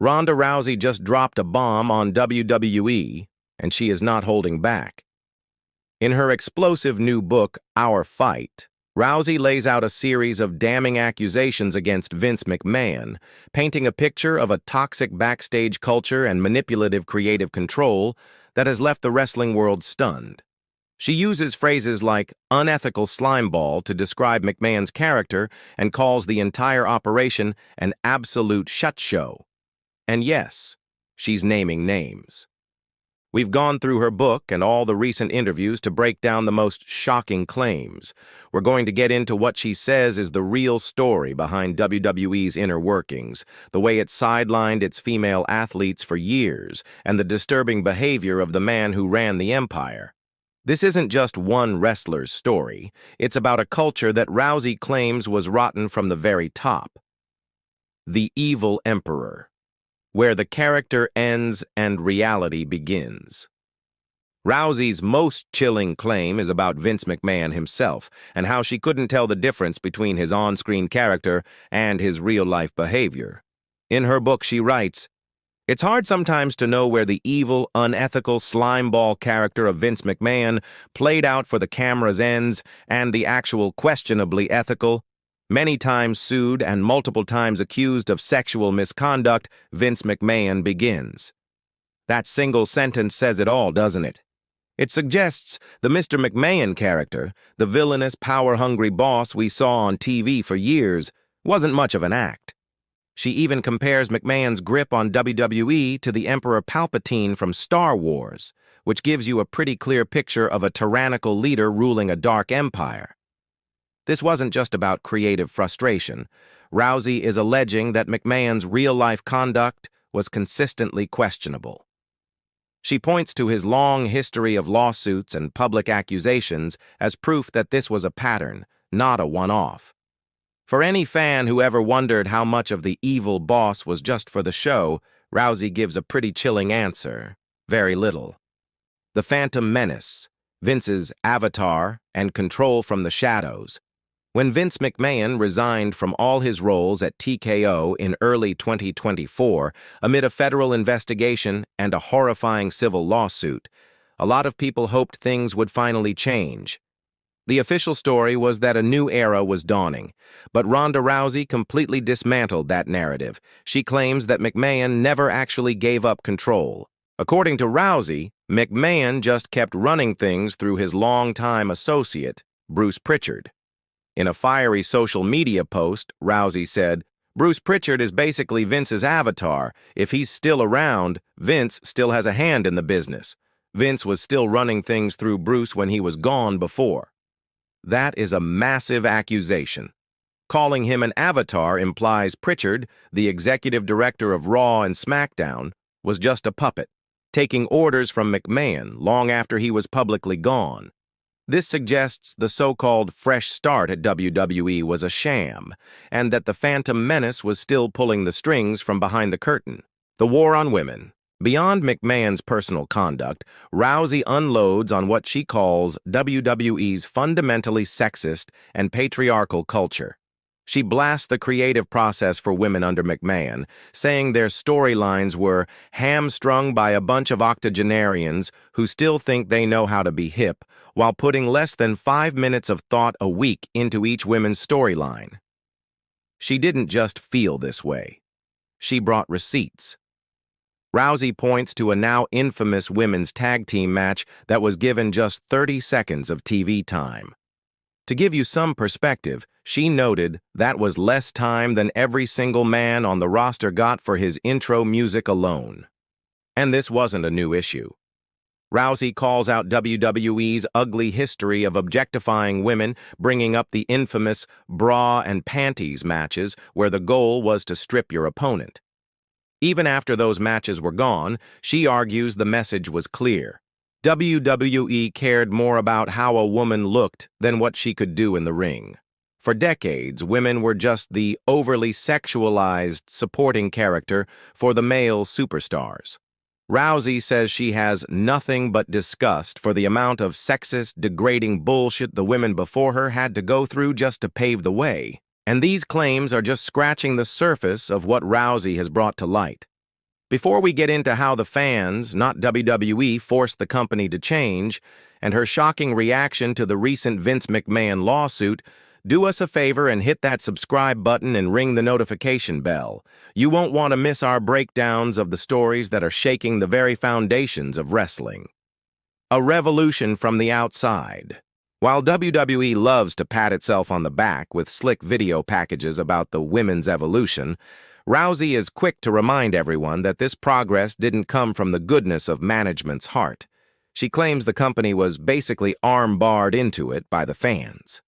Ronda Rousey just dropped a bomb on WWE, and she is not holding back. In her explosive new book, Our Fight, Rousey lays out a series of damning accusations against Vince McMahon, painting a picture of a toxic backstage culture and manipulative creative control that has left the wrestling world stunned. She uses phrases like unethical slimeball to describe McMahon's character and calls the entire operation an absolute shut show. And yes, she's naming names. We've gone through her book and all the recent interviews to break down the most shocking claims. We're going to get into what she says is the real story behind WWE's inner workings, the way it sidelined its female athletes for years, and the disturbing behavior of the man who ran the empire. This isn't just one wrestler's story. It's about a culture that Rousey claims was rotten from the very top. The Evil Emperor, where the character ends and reality begins. Rousey's most chilling claim is about Vince McMahon himself and how she couldn't tell the difference between his on-screen character and his real-life behavior. In her book, she writes, "It's hard sometimes to know where the evil, unethical slimeball character of Vince McMahon played out for the camera's ends and the actual questionably ethical, many times sued and multiple times accused of sexual misconduct, Vince McMahon begins." That single sentence says it all, doesn't it? It suggests the Mr. McMahon character, the villainous, power-hungry boss we saw on TV for years, wasn't much of an act. She even compares McMahon's grip on WWE to the Emperor Palpatine from Star Wars, which gives you a pretty clear picture of a tyrannical leader ruling a dark empire. This wasn't just about creative frustration. Rousey is alleging that McMahon's real-life conduct was consistently questionable. She points to his long history of lawsuits and public accusations as proof that this was a pattern, not a one-off. For any fan who ever wondered how much of the evil boss was just for the show, Rousey gives a pretty chilling answer: very little. The Phantom Menace, Vince's avatar and control from the shadows. When Vince McMahon resigned from all his roles at TKO in early 2024, amid a federal investigation and a horrifying civil lawsuit, a lot of people hoped things would finally change. The official story was that a new era was dawning, but Ronda Rousey completely dismantled that narrative. She claims that McMahon never actually gave up control. According to Rousey, McMahon just kept running things through his longtime associate, Bruce Prichard. In a fiery social media post, Rousey said, "Bruce Prichard is basically Vince's avatar. If he's still around, Vince still has a hand in the business. Vince was still running things through Bruce when he was gone before." That is a massive accusation. Calling him an avatar implies Prichard, the executive director of Raw and SmackDown, was just a puppet, taking orders from McMahon long after he was publicly gone. This suggests the so-called fresh start at WWE was a sham, and that the Phantom Menace was still pulling the strings from behind the curtain. The war on women. Beyond McMahon's personal conduct, Rousey unloads on what she calls WWE's fundamentally sexist and patriarchal culture. She blasts the creative process for women under McMahon, saying their storylines were hamstrung by a bunch of octogenarians who still think they know how to be hip, while putting less than 5 minutes of thought a week into each women's storyline. She didn't just feel this way. She brought receipts. Rousey points to a now infamous women's tag team match that was given just 30 seconds of TV time. To give you some perspective, she noted that was less time than every single man on the roster got for his intro music alone. And this wasn't a new issue. Rousey calls out WWE's ugly history of objectifying women, bringing up the infamous bra and panties matches where the goal was to strip your opponent. Even after those matches were gone, she argues the message was clear. WWE cared more about how a woman looked than what she could do in the ring. For decades, women were just the overly sexualized supporting character for the male superstars. Rousey says she has nothing but disgust for the amount of sexist, degrading bullshit the women before her had to go through just to pave the way. And these claims are just scratching the surface of what Rousey has brought to light. Before we get into how the fans, not WWE, forced the company to change, and her shocking reaction to the recent Vince McMahon lawsuit, do us a favor and hit that subscribe button and ring the notification bell. You won't want to miss our breakdowns of the stories that are shaking the very foundations of wrestling. A revolution from the outside. While WWE loves to pat itself on the back with slick video packages about the women's evolution, Rousey is quick to remind everyone that this progress didn't come from the goodness of management's heart. She claims the company was basically arm-barred into it by the fans.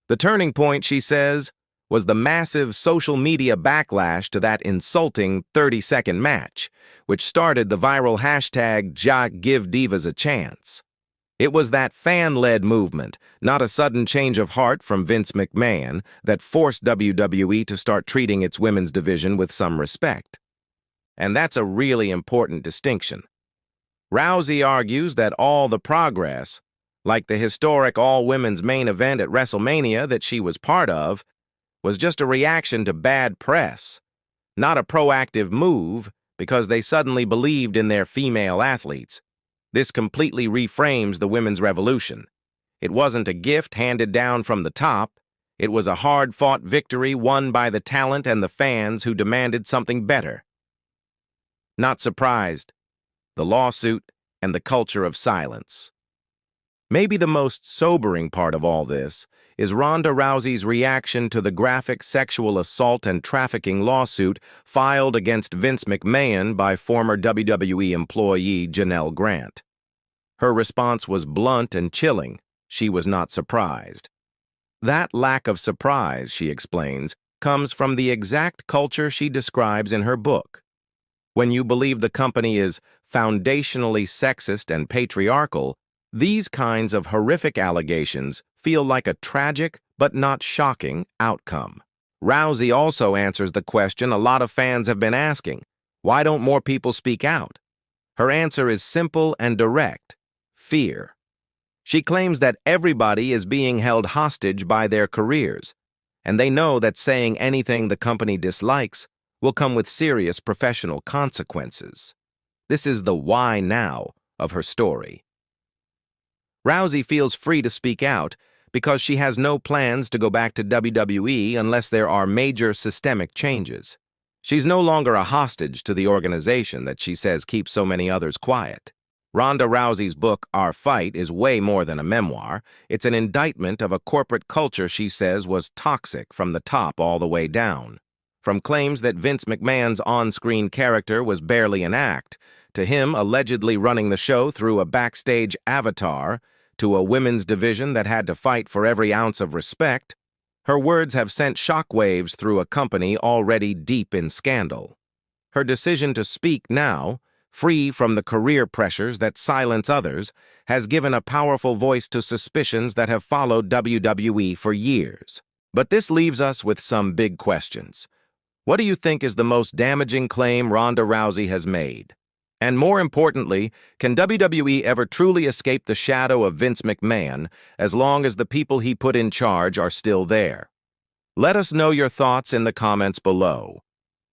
The turning point, she says, was the massive social media backlash to that insulting 30-second match, which started the viral hashtag #GiveDivas It was that fan-led movement, not a sudden change of heart from Vince McMahon, that forced WWE to start treating its women's division with some respect. And that's a really important distinction. Rousey argues that all the progress, like the historic all-women's main event at WrestleMania that she was part of, was just a reaction to bad press, not a proactive move because they suddenly believed in their female athletes. This completely reframes the women's revolution. It wasn't a gift handed down from the top. It was a hard-fought victory won by the talent and the fans who demanded something better. Not surprised. The lawsuit and the culture of silence. Maybe the most sobering part of all this is Ronda Rousey's reaction to the graphic sexual assault and trafficking lawsuit filed against Vince McMahon by former WWE employee Janelle Grant. Her response was blunt and chilling. She was not surprised. That lack of surprise, she explains, comes from the exact culture she describes in her book. When you believe the company is foundationally sexist and patriarchal, these kinds of horrific allegations feel like a tragic but not shocking outcome. Rousey also answers the question a lot of fans have been asking: why don't more people speak out? Her answer is simple and direct: fear. She claims that everybody is being held hostage by their careers, and they know that saying anything the company dislikes will come with serious professional consequences. This is the why now of her story. Rousey feels free to speak out because she has no plans to go back to WWE unless there are major systemic changes. She's no longer a hostage to the organization that she says keeps so many others quiet. Ronda Rousey's book, Our Fight, is way more than a memoir. It's an indictment of a corporate culture she says was toxic from the top all the way down. From claims that Vince McMahon's on-screen character was barely an act, to him allegedly running the show through a backstage avatar, to a women's division that had to fight for every ounce of respect, her words have sent shockwaves through a company already deep in scandal. Her decision to speak now, free from the career pressures that silence others, has given a powerful voice to suspicions that have followed WWE for years. But this leaves us with some big questions. What do you think is the most damaging claim Ronda Rousey has made? And more importantly, can WWE ever truly escape the shadow of Vince McMahon as long as the people he put in charge are still there? Let us know your thoughts in the comments below.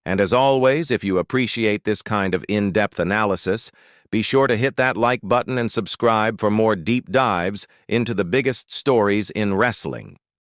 And as always, if you appreciate this kind of in-depth analysis, be sure to hit that like button and subscribe for more deep dives into the biggest stories in wrestling.